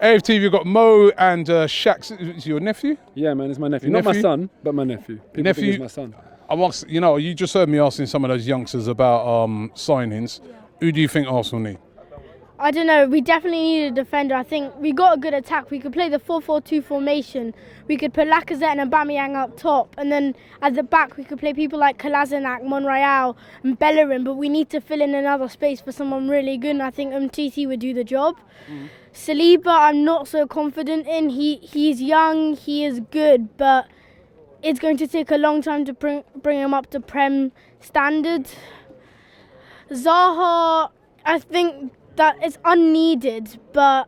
AFTV, you've got Mo and Shaq. Is your nephew? Yeah, man, it's my nephew. Your Not my son, but my nephew. People think he's my son. You just heard me asking some of those youngsters about signings. Yeah. Who do you think Arsenal need? I don't know. We definitely need a defender. I think we got a good attack. We could play the 4-4-2 formation. We could put Lacazette and Aubameyang up top, and then at the back we could play people like Kolasinac, Monreal, and Bellerin. But we need to fill in another space for someone really good. And I think Umtiti would do the job. Saliba, I'm not so confident in. He's young. He is good, but it's going to take a long time to bring him up to Prem standard. Zaha, I think that it's unneeded, but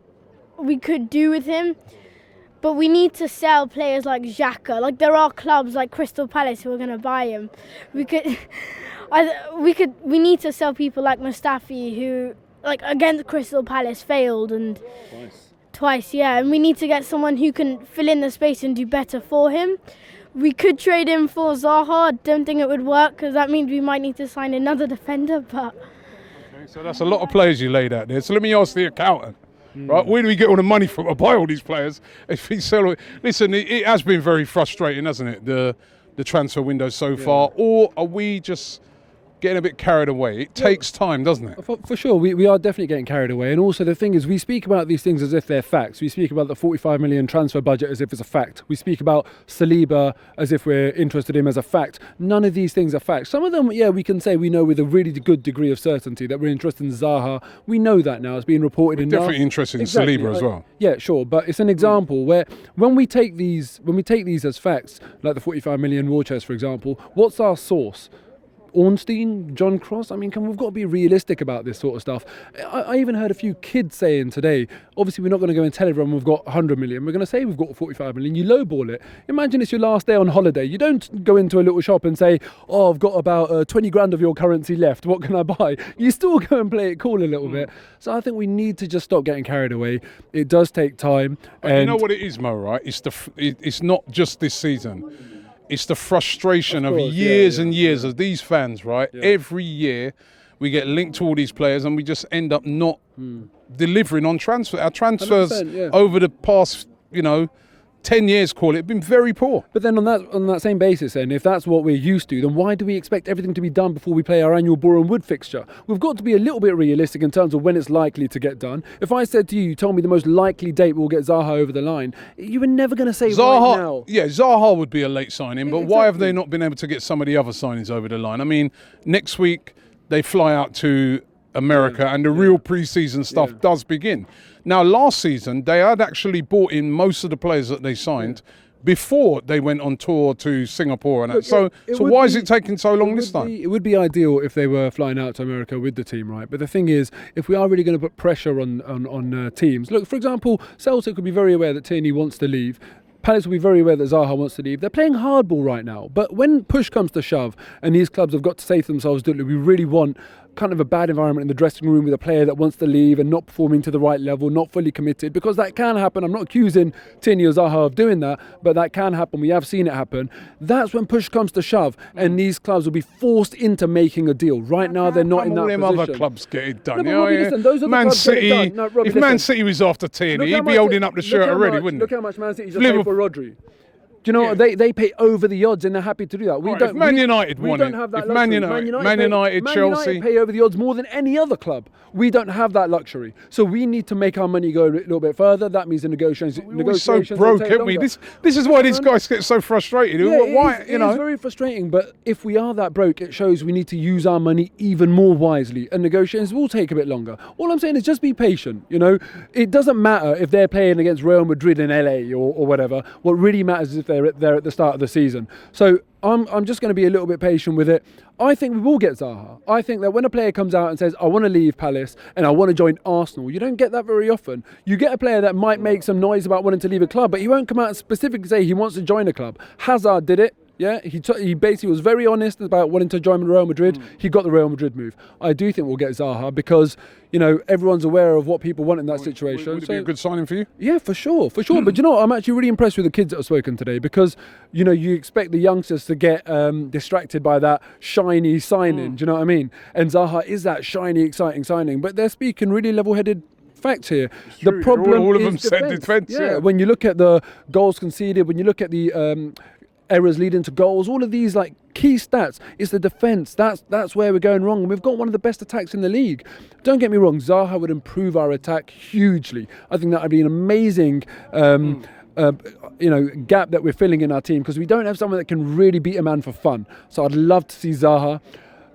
we could do with him. But we need to sell players like Xhaka. Like, there are clubs like Crystal Palace who are going to buy him. We need to sell people like Mustafi, who, like, against Crystal Palace failed and twice, yeah. And we need to get someone who can fill in the space and do better for him. We could trade him for Zaha. Don't think it would work because that means we might need to sign another defender, but. So that's a lot of players you laid out there. So let me ask the accountant, right? Where do we get all the money from to buy all these players? If we sell, listen, it has been very frustrating, hasn't it? The transfer window so far, or are we just getting a bit carried away? It takes time, doesn't it? For sure, we are definitely getting carried away. And also the thing is, we speak about these things as if they're facts. We speak about the 45 million transfer budget as if it's a fact. We speak about Saliba as if we're interested in him as a fact. None of these things are facts. Some of them, yeah, we can say we know with a really good degree of certainty that we're interested in Zaha. We know that now. It's being reported we're definitely interested in Saliba as well. Yeah, sure. But it's an example where when we take these as facts, like the 45 million war chest, for example, what's our source? Ornstein, John Cross. I mean, we've got to be realistic about this sort of stuff. I even heard a few kids saying today, obviously we're not going to go and tell everyone we've got 100 million. We're going to say we've got 45 million. You lowball it. Imagine it's your last day on holiday. You don't go into a little shop and say, oh, I've got about 20 grand of your currency left. What can I buy? You still go and play it cool a little bit. So I think we need to just stop getting carried away. It does take time. And you know what it is, Mo, right? It's not just this season. It's the frustration of years and years of these fans, right? Yeah. Every year we get linked to all these players and we just end up not delivering on transfer. Our transfers over the past, 10 years, call it, been very poor. But then on that same basis, then, if that's what we're used to, then why do we expect everything to be done before we play our annual Boreham Wood fixture? We've got to be a little bit realistic in terms of when it's likely to get done. If I said to you told me the most likely date we'll get Zaha over the line, you were never going to say Zaha, right now. Yeah, Zaha would be a late signing, but why have they not been able to get some of the other signings over the line? I mean, next week they fly out to America and the real pre-season stuff does begin. Now, last season, they had actually bought in most of the players that they signed before they went on tour to Singapore. And so why is it taking so long this time? It would be ideal if they were flying out to America with the team, right? But the thing is, if we are really going to put pressure on teams, look, for example, Celtic would be very aware that Tierney wants to leave. Palace will be very aware that Zaha wants to leave. They're playing hardball right now. But when push comes to shove, and these clubs have got to say to themselves, we really want kind of a bad environment in the dressing room with a player that wants to leave and not performing to the right level, not fully committed, because that can happen. I'm not accusing Tierney or Zaha of doing that, but that can happen. We have seen it happen. That's when push comes to shove, and these clubs will be forced into making a deal. Right now, they're not in that position. All them other clubs get it done. No, Robbie, listen, those are Man City. If Man City was after Tierney, he'd be holding up the shirt already, wouldn't he? Look how much Man City just paid for Rodri. Do you know what? They pay over the odds and they're happy to do that. If Man United won it, if Man United, Chelsea pay over the odds more than any other club. We don't have that luxury. So we need to make our money go a little bit further. That means the negotiations. We're so broke, aren't we? This is why these guys get so frustrated. It is very frustrating. But if we are that broke, it shows we need to use our money even more wisely. And negotiations will take a bit longer. All I'm saying is just be patient. It doesn't matter if they're playing against Real Madrid in LA or whatever. What really matters is if they're there at the start of the season. So I'm just going to be a little bit patient with it. I think we will get Zaha. I think that when a player comes out and says, I want to leave Palace and I want to join Arsenal, you don't get that very often. You get a player that might make some noise about wanting to leave a club, but he won't come out and specifically say he wants to join a club. Hazard did it. Yeah, he basically was very honest about wanting to join Real Madrid. He got the Real Madrid move. I do think we'll get Zaha because, everyone's aware of what people want in that situation. Would it be a good signing for you? Yeah, for sure. But I'm actually really impressed with the kids that have spoken today because, you expect the youngsters to get distracted by that shiny signing. Do you know what I mean? And Zaha is that shiny, exciting signing. But they're speaking really level-headed facts here. true. The problem All of is them said defence, yeah. When you look at the goals conceded, when you look at the errors leading to goals, all of these like key stats, it's the defence. That's where we're going wrong. And we've got one of the best attacks in the league. Don't get me wrong, Zaha would improve our attack hugely. I think that would be an amazing gap that we're filling in our team, because we don't have someone that can really beat a man for fun. So I'd love to see Zaha.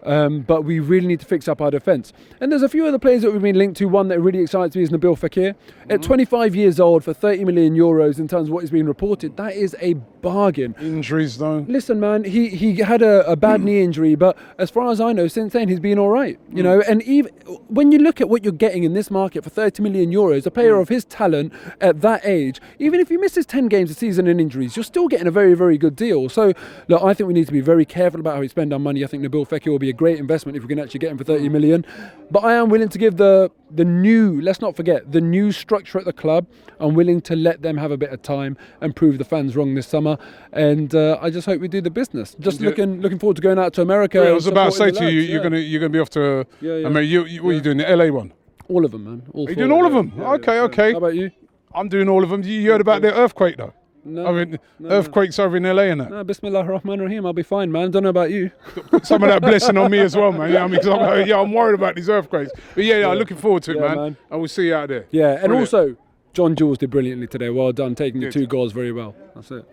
But we really need to fix up our defence. And there's a few other players that we've been linked to. One that really excites me is Nabil Fekir. At 25 years old for 30 million euros in terms of what is being reported, that is a bargain. Injuries though. Listen, man, he had a bad knee injury, but as far as I know, since then he's been all right. You know, and even when you look at what you're getting in this market for 30 million euros, a player of his talent at that age, even if he misses 10 games a season in injuries, you're still getting a very, very good deal. So, look, I think we need to be very careful about how we spend our money. I think Nabil Fekir will be a great investment if we can actually get him for 30 million. But I am willing to give the new, let's not forget, the new structure at the club. I'm willing to let them have a bit of time and prove the fans wrong this summer. And I just hope we do the business. Just looking forward to going out to America. I was about to say to you, you're you're gonna be off to America. What are you doing? The LA one? All of them, man. Are you doing all of them? Okay. How about you? I'm doing all of them. You heard about the earthquake though? No. I mean, earthquakes over in LA and that. No, Bismillah ar-Rahman ar-Rahim. I'll be fine, man. Don't know about you. Put some of that blessing on me as well, man. Yeah, I mean, 'cause I'm worried about these earthquakes. But I'm looking forward to it, man. And we'll see you out there. Yeah, and Brilliant. also, John Jules did brilliantly today. Well done, taking the 2 goals very well. That's it.